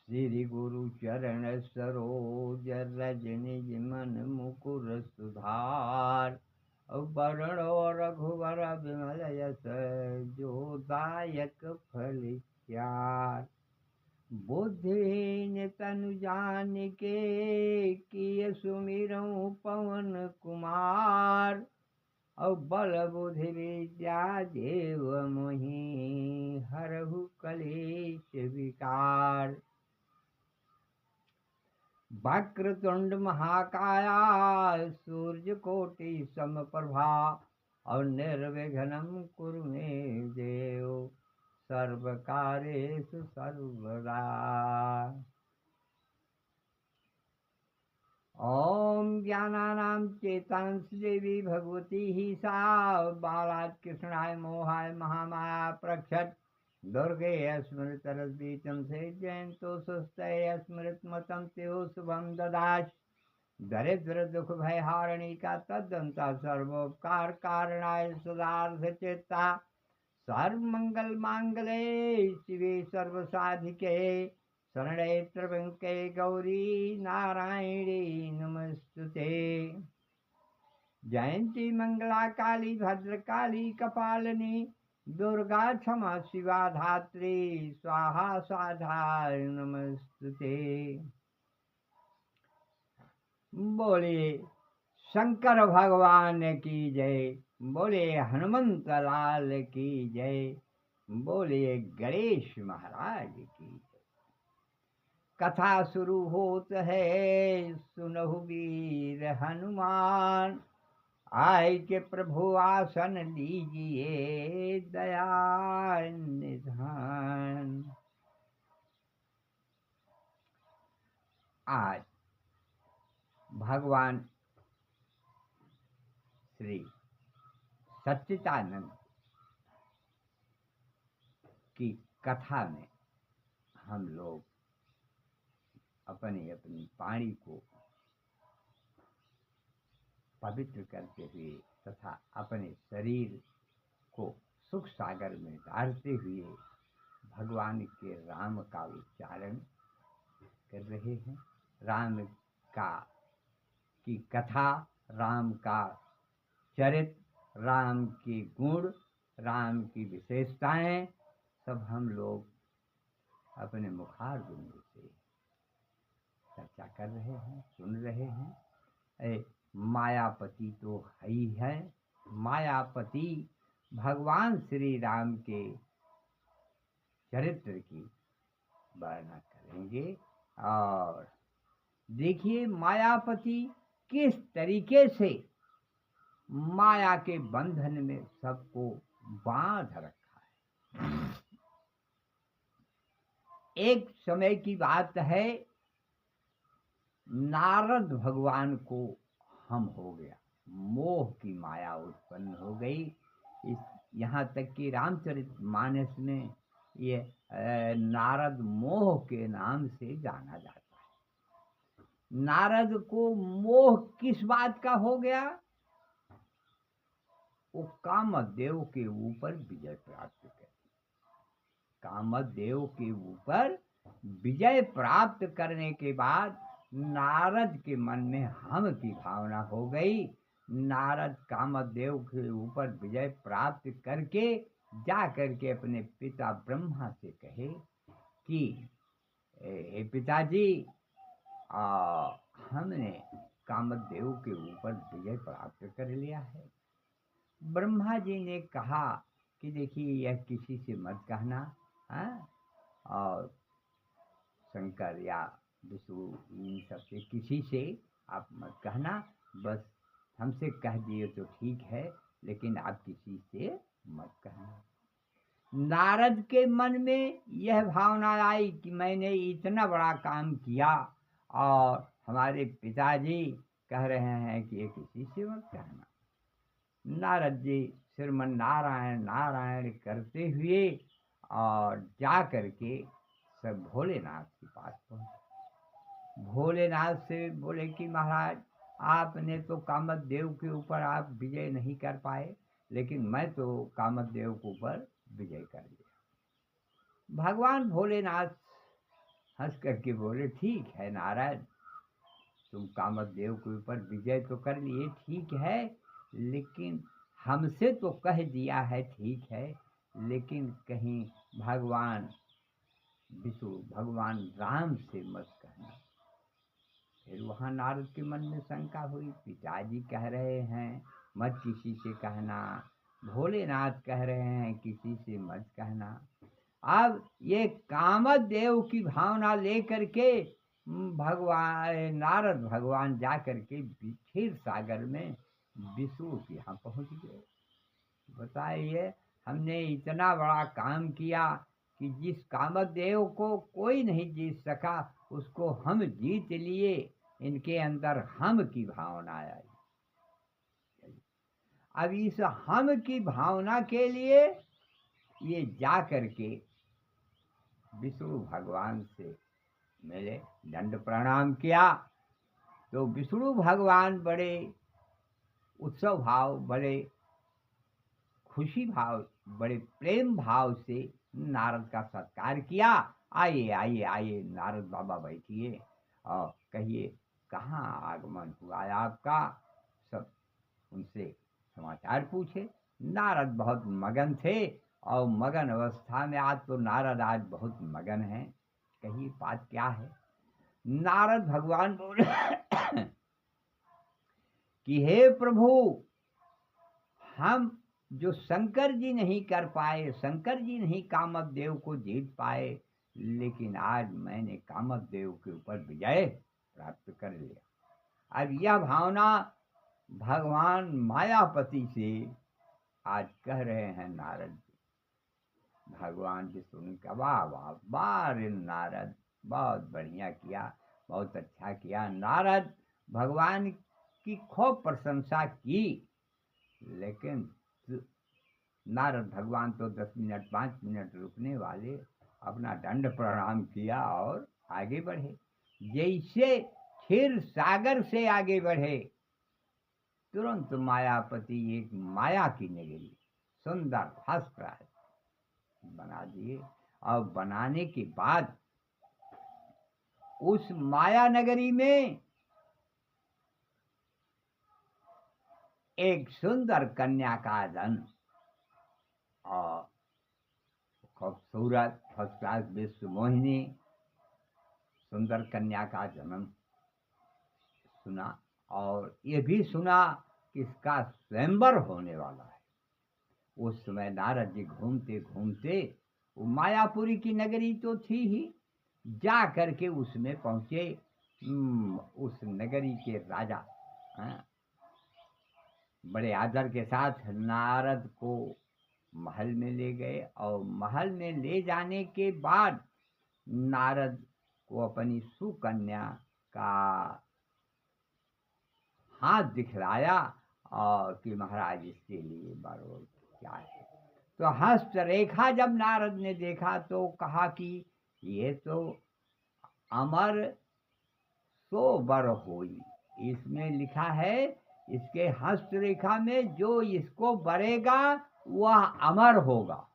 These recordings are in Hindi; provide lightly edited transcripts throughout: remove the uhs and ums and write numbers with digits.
श्री गुरु चरण सरोज रज निज मन मुकुर सुधार। वरण रघुवर विमल यश जो दायक फल चार। बुद्धिहीन तनु जानिके किय सुमिरौं पवन कुमार। और बल बुद्धि विद्या देव मोहि हरहु कलेश विकार। वक्रतुंड महाकाया सूर्य कोटि समप्रभा। और निर्विघ्नं कुरु मे देव सर्व कार्येषु सर्वदा। ओम ज्ञानानां चेतांसि देवी भगवती ही सा। बालात् कृष्णाय मोहाय महामाया प्रक्षत। दुर्गे स्मृतरद्वीतं से जयंतो सुस्तय स्मृतमतं त्यो शुभम ददाश। दरिद्र दुख भय हारिणी का तदंता सर्वोपकार कारणाय सदार्थ चेता। सर्वमंगल मांगले शिवे सर्वसाधिके शरणे त्र्यंबके गौरी नारायणी नमस्तुते। जयंती मंगला काली भद्रकाली कपालिनी दुर्गा क्षमा शिवा धात्री स्वाहा स्वाधा नमस्तुते। बोले शंकर भगवान की जय। बोले हनुमंत लाल की जय। बोले गणेश महाराज की जय। कथा शुरू होत है सुनहु वीर हनुमान। आय के प्रभु आसन लीजिए दया निधान। आज भगवान श्री सच्चिदानंद की कथा में हम लोग अपनी अपनी वाणी को पवित्र करते हुए तथा अपने शरीर को सुख सागर में डालते हुए भगवान के राम का उच्चारण कर रहे हैं। राम का की कथा, राम का चरित्र, राम के गुण, राम की विशेषताएं सब हम लोग अपने मुखार बिंद से चर्चा कर रहे हैं, सुन रहे हैं। मायापति तो है ही है। मायापति भगवान श्री राम के चरित्र की वर्णना करेंगे। और देखिए मायापति किस तरीके से माया के बंधन में सबको बांध रखा है। एक समय की बात है, नारद भगवान को हम हो गया, मोह की माया उत्पन्न हो गई। इस यहाँ तक कि रामचरितमानस में ये नारद मोह के नाम से जाना जाता है। नारद को मोह किस बात का हो गया? वो कामदेव के ऊपर विजय प्राप्त कर। कामदेव के ऊपर विजय प्राप्त करने के बाद नारद के मन में हम की भावना हो गई। नारद कामदेव के ऊपर विजय प्राप्त करके जा करके अपने पिता ब्रह्मा से कहे कि हे पिताजी, हमने कामदेव के ऊपर विजय प्राप्त कर लिया है। ब्रह्मा जी ने कहा कि देखिए यह किसी से मत कहना, और शंकर या विष्णु इन सबसे किसी से आप मत कहना। बस हमसे कह दिए तो ठीक है, लेकिन आप किसी से मत कहना। नारद के मन में यह भावना आई कि मैंने इतना बड़ा काम किया और हमारे पिताजी कह रहे हैं कि ये किसी से मत कहना। नारद जी श्रीमन नारायण नारायण करते हुए और जा करके सब भोलेनाथ के पास पहुंचे। भोलेनाथ से बोले कि महाराज, आपने तो कामदेव के ऊपर आप विजय नहीं कर पाए, लेकिन मैं तो कामदेव के ऊपर विजय कर लिया। भगवान भोलेनाथ हंस करके बोले, ठीक है नारद, तुम कामदेव के ऊपर विजय तो कर लिए, ठीक है, लेकिन हमसे तो कह दिया है, ठीक है, लेकिन कहीं भगवान विष्णु, भगवान राम से मत कहना। फिर वहाँ नारद के मन में शंका हुई, पिताजी कह रहे हैं मत किसी से कहना, भोलेनाथ कह रहे हैं किसी से मत कहना। अब ये कामदेव की भावना लेकर के भगवान नारद भगवान जा करके क्षीर सागर में विष्णु के यहाँ पहुँच गए। बताइए, हमने इतना बड़ा काम किया कि जिस कामदेव को कोई नहीं जीत सका उसको हम जीत लिए, इनके अंदर हम की भावना आई। अब इस हम की भावना के लिए ये जा करके विष्णु भगवान से मिले, दंड प्रणाम किया। तो विष्णु भगवान बड़े उत्सव भाव, बड़े खुशी भाव, बड़े प्रेम भाव से नारद का सत्कार किया। आइए आइए आइए नारद बाबा बैठिए और कहिए कहाँ आगमन हुआ है आपका। सब उनसे समाचार पूछे। नारद बहुत मगन थे और मगन अवस्था में, आज तो नारद आज बहुत मगन हैं। कहिए बात क्या है। नारद भगवान बोले कि हे प्रभु, हम जो शंकर जी नहीं कर पाए, शंकर जी नहीं कामदेव को जीत पाए, लेकिन आज मैंने कामदेव के ऊपर विजय प्राप्त कर लिया। अब यह भावना भगवान मायापति से आज कह रहे हैं नारद जी। भगवान जी सुन के वाह वाह वाह रे नारद, बहुत बढ़िया किया, बहुत अच्छा किया। नारद भगवान की खूब प्रशंसा की, लेकिन नारद भगवान तो 10 मिनट 5 मिनट रुकने वाले, अपना दंड प्रणाम किया और आगे बढ़े। जैसे क्षीर सागर से आगे बढ़े, तुरंत मायापति एक माया की नगरी सुंदर फर्स्ट क्लास बना दिए। और बनाने के बाद उस माया नगरी में एक सुंदर कन्या का जन्म, और खूबसूरत फर्स्ट क्लास विश्व मोहिनी सुंदर कन्या का जन्म सुना। और ये भी सुना कि इसका स्वयंवर होने वाला है। उस समय नारद जी घूमते घूमते, वो मायापुरी की नगरी तो थी ही, जा करके उसमें पहुंचे। उस नगरी के राजा बड़े आदर के साथ नारद को महल में ले गए, और महल में ले जाने के बाद नारद को अपनी सुकन्या का हाथ दिखलाया, और कि महाराज इसके लिए बरोबर क्या है। तो हस्तरेखा जब नारद ने देखा तो कहा कि ये तो अमर सो बर होई, इसमें लिखा है, इसके हस्तरेखा में जो इसको बरेगा वह अमर होगा।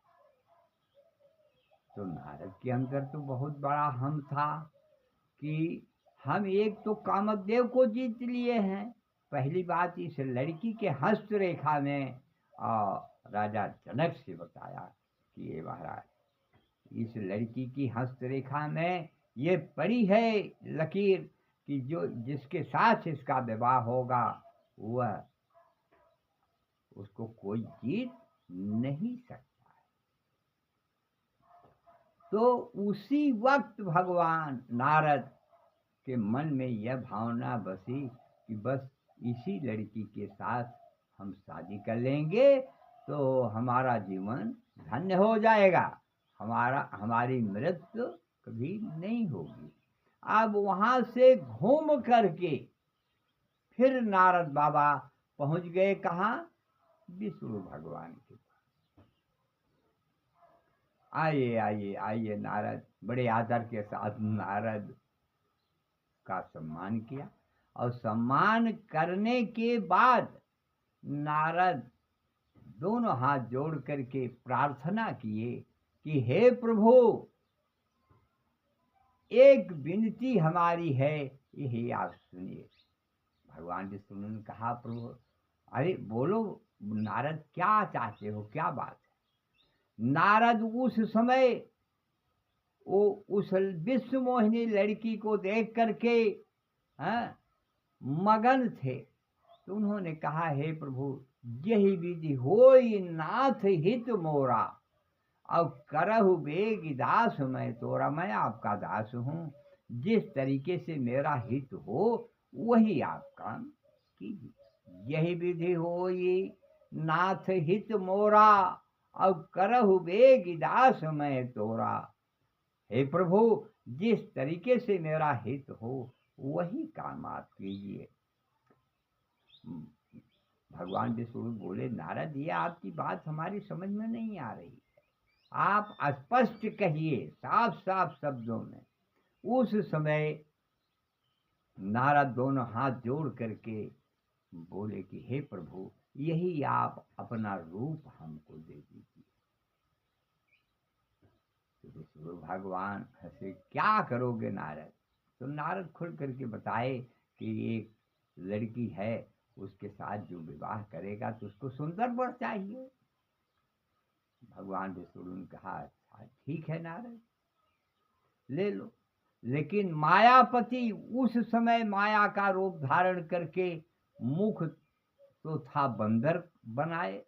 तो नारद के अंदर तो बहुत बड़ा हम था कि हम एक तो कामदेव को जीत लिए हैं। पहली बात, इस लड़की के हस्तरेखा में राजा जनक से बताया कि ये महाराज, इस लड़की की हस्तरेखा में ये पड़ी है लकीर कि जो जिसके साथ इसका विवाह होगा वह, उसको कोई जीत नहीं सकता है। तो उसी वक्त भगवान नारद के मन में यह भावना बसी कि बस इसी लड़की के साथ हम शादी कर लेंगे तो हमारा जीवन धन्य हो जाएगा, हमारी मृत्यु कभी नहीं होगी। अब वहां से घूम करके फिर नारद बाबा पहुंच गए कहाँ, विष्णु भगवान के पास। आइए आइए आइए नारद, बड़े आदर के साथ नारद का सम्मान किया, और सम्मान करने के बाद नारद दोनों हाथ जोड़ करके प्रार्थना किए कि हे प्रभु, एक विनती हमारी है, यही आप सुनिए। भगवान विष्णु ने कहा, प्रभु अरे बोलो नारद, क्या चाहते हो, क्या बात है। नारद उस समय वो उस विश्व मोहिनी लड़की को देख करके हाँ, मगन थे। तो उन्होंने कहा, हे प्रभु, यही विधि होई नाथ हित मोरा, अब करहु बेग दास मैं तोरा। मैं आपका दास हूँ, जिस तरीके से मेरा हित हो वही आप काम कीजिए। यही विधि होई नाथ हित मोरा, अब करहु बेग दास मैं तोरा। हे प्रभु, जिस तरीके से मेरा हित हो वही काम आप कीजिए। भगवान विष्णु बोले, नारद, ये आपकी बात हमारी समझ में नहीं आ रही, आप स्पष्ट कहिए, साफ साफ शब्दों में। उस समय नारद दोनों हाथ जोड़ करके बोले कि हे प्रभु, यही आप अपना रूप हमको दे दीजिए। तो विष्णु भगवान हंसे, क्या करोगे नारद। तो नारद खुल करके बताए कि एक लड़की है, उसके साथ जो विवाह करेगा तो उसको सुंदर वर चाहिए। भगवान विष्णु ने कहा, अच्छा ठीक है नारद, ले लो। लेकिन मायापति उस समय माया का रूप धारण करके मुख तो था बंदर बनाए।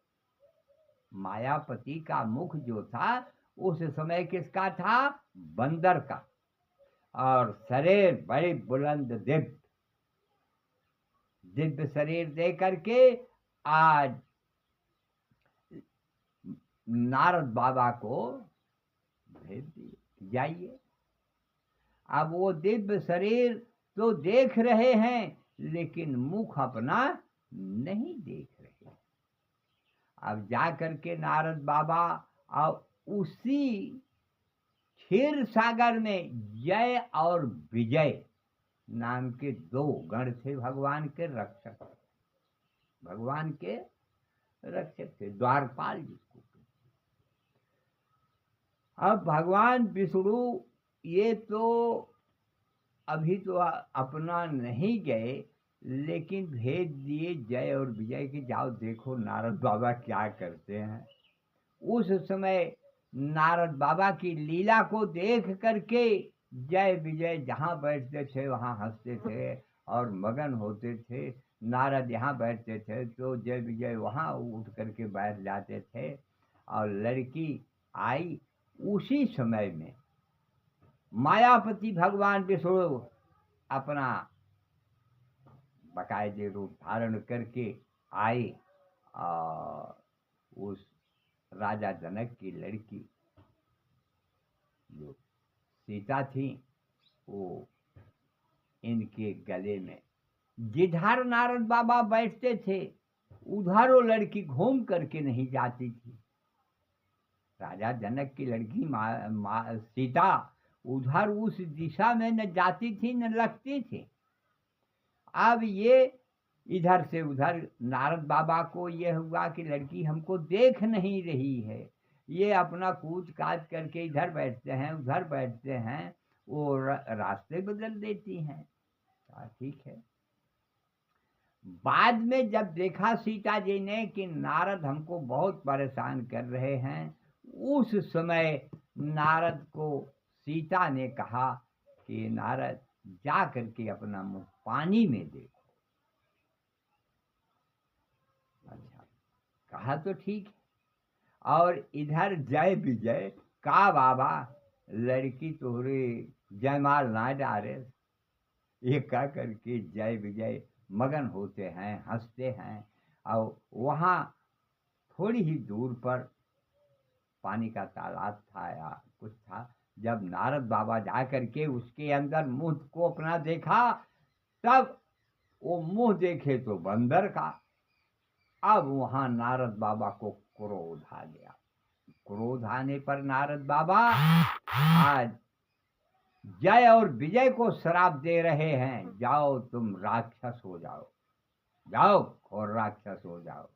मायापति का मुख जो था उस समय किसका था, बंदर का। और शरीर बड़े बुलंद दिव्य दिव्य शरीर दे करके आज नारद बाबा को भेज दिए, जाइए। अब वो दिव्य शरीर तो देख रहे हैं, लेकिन मुख अपना नहीं देख रहे। अब जा करके नारद बाबा और उसी क्षीर सागर में जय और विजय नाम के दो गण थे, भगवान के रक्षक। भगवान के रक्षक थे, द्वारपाल जिसको। अब भगवान विष्णु ये तो अभी तो अपना नहीं गए, लेकिन भेज दिए जय और विजय के, जाओ देखो नारद बाबा क्या करते हैं। उस समय नारद बाबा की लीला को देख करके जय विजय जहाँ बैठते थे वहाँ हंसते थे और मगन होते थे। नारद यहाँ बैठते थे तो जय विजय वहाँ उठ करके बैठ जाते थे। और लड़की आई उसी समय में, मायापति भगवान विष्णु अपना बकायदे रूप धारण करके आए और उस राजा जनक की लड़की जो सीता थी, वो इनके गले में, जिधर नारद बाबा बैठते थे उधर वो लड़की घूम करके नहीं जाती थी। राजा जनक की लड़की सीता उधर उस दिशा में न जाती थी न लगती थी। अब ये इधर से उधर, नारद बाबा को यह हुआ कि लड़की हमको देख नहीं रही है, ये अपना कूच काच करके इधर बैठते हैं उधर बैठते हैं, वो रास्ते बदल देती हैं। ठीक है। बाद में जब देखा सीता जी ने कि नारद हमको बहुत परेशान कर रहे हैं, उस समय नारद को सीता ने कहा कि नारद जा करके अपना मुंह पानी में देखो। अच्छा, कहा तो ठीक है। और इधर जय विजय का बाबा लड़की तोहरे जयमाल ना डारे, ये कह करके जय विजय मगन होते हैं, हंसते हैं। और वहाँ थोड़ी ही दूर पर पानी का तालाब था या कुछ था। जब नारद बाबा जा करके उसके अंदर मुंह को अपना देखा, तब वो मुंह देखे तो बंदर का। अब वहां नारद बाबा को क्रोध आ गया। क्रोध आने पर नारद बाबा आज जय और विजय को श्राप दे रहे हैं, जाओ तुम राक्षस हो जाओ, जाओ और राक्षस हो जाओ।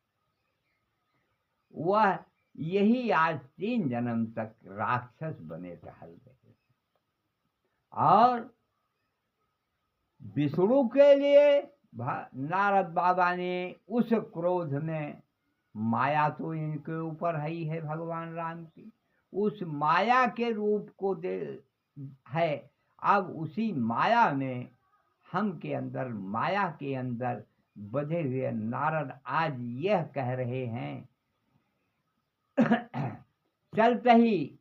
वह यही आज 3 जन्म तक राक्षस बने टहल रहे। और विष्णु के लिए नारद बाबा ने उस क्रोध में, माया तो इनके ऊपर ही है भगवान राम की, उस माया के रूप को दे है। अब उसी माया में, हम के अंदर, माया के अंदर बधे हुए नारद आज यह कह रहे हैं चलते ही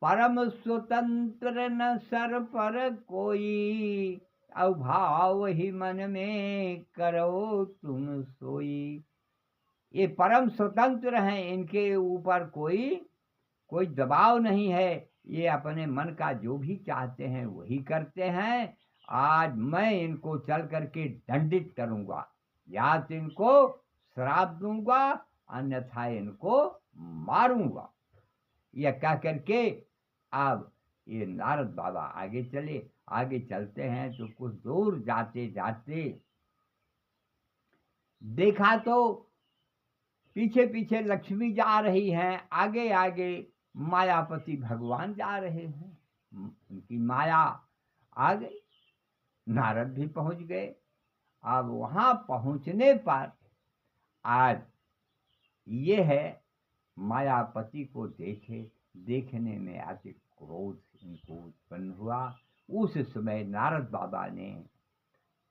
परम स्वतंत्र न सर पर कोई, अभाव ही मन में करो तुम सोई। ये परम स्वतंत्र हैं, इनके ऊपर कोई दबाव नहीं है, ये अपने मन का जो भी चाहते हैं वही करते हैं। आज मैं इनको चल करके दंडित करूंगा, या तो इनको श्राप दूंगा, अन्यथा इनको मारूंगा। यह कह करके अब ये नारद बाबा आगे चले। आगे चलते हैं तो कुछ दूर जाते जाते देखा तो पीछे पीछे लक्ष्मी जा रही हैं, आगे आगे मायापति भगवान जा रहे हैं। उनकी माया आ गई, नारद भी पहुंच गए। अब वहां पहुंचने पर आज ये है, मायापति को देखने में अति क्रोध इनको उत्पन्न हुआ। उस समय नारद बाबा ने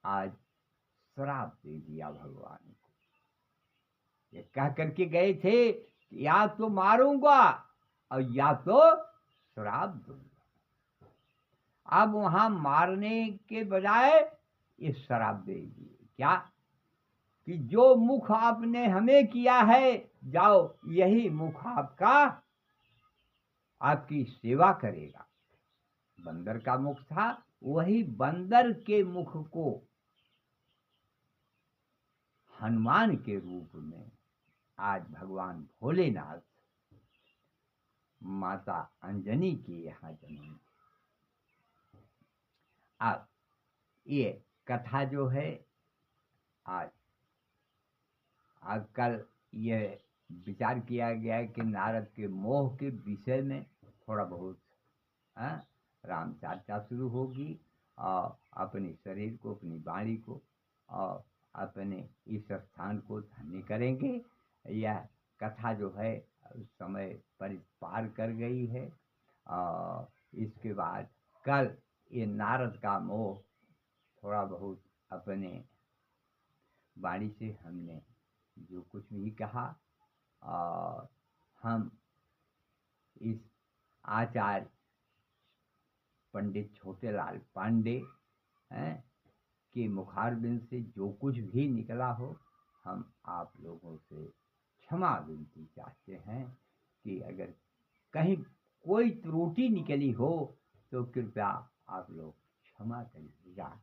आज श्राप दे दिया भगवान को। ये कह करके गए थे कि या तो मारूंगा और या तो श्राप दूंगा। अब वहां मारने के बजाय ये श्राप दे दिए। क्या कि जो मुख आपने हमें किया है, जाओ यही मुख आपकी सेवा करेगा। बंदर का मुख था, वही बंदर के मुख को हनुमान के रूप में आज भगवान भोलेनाथ माता अंजनी के यहाँ जन्म। अब ये कथा जो है आज कल ये विचार किया गया कि नारद के मोह के विषय में थोड़ा बहुत राम चर्चा शुरू होगी, और अपने शरीर को, अपनी वाणी को और अपने इस स्थान को धन्य करेंगे। यह कथा जो है समय पर पार कर गई है, और इसके बाद कल ये नारद का मोह थोड़ा बहुत अपने वाणी से हमने जो कुछ भी कहा, और हम इस आचार्य पंडित छोटेलाल पांडे के मुखारबिंद से जो कुछ भी निकला हो, हम आप लोगों से क्षमा विनती चाहते हैं कि अगर कहीं कोई त्रुटि निकली हो तो कृपया आप लोग क्षमा करिएगा।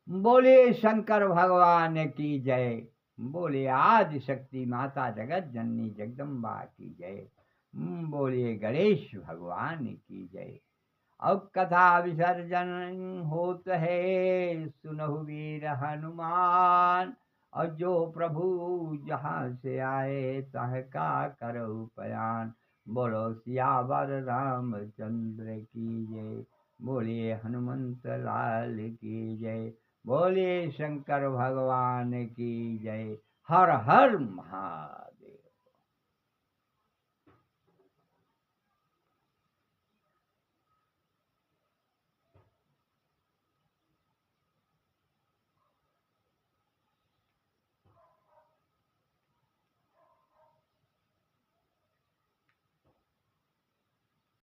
बोले शंकर भगवान की जय, बोले आदि शक्ति माता जगत जननी जगदम्बा की जय, बोले गणेश भगवान की जय। अब कथा विसर्जन होत है, सुनहु वीर हनुमान, और जो प्रभु जहाँ से आए तह का करहु पयान। बोलो सियावर रामचंद्र की जय, बोले हनुमंत लाल की जय, बोले शंकर भगवान की जय। हर हर महादेव।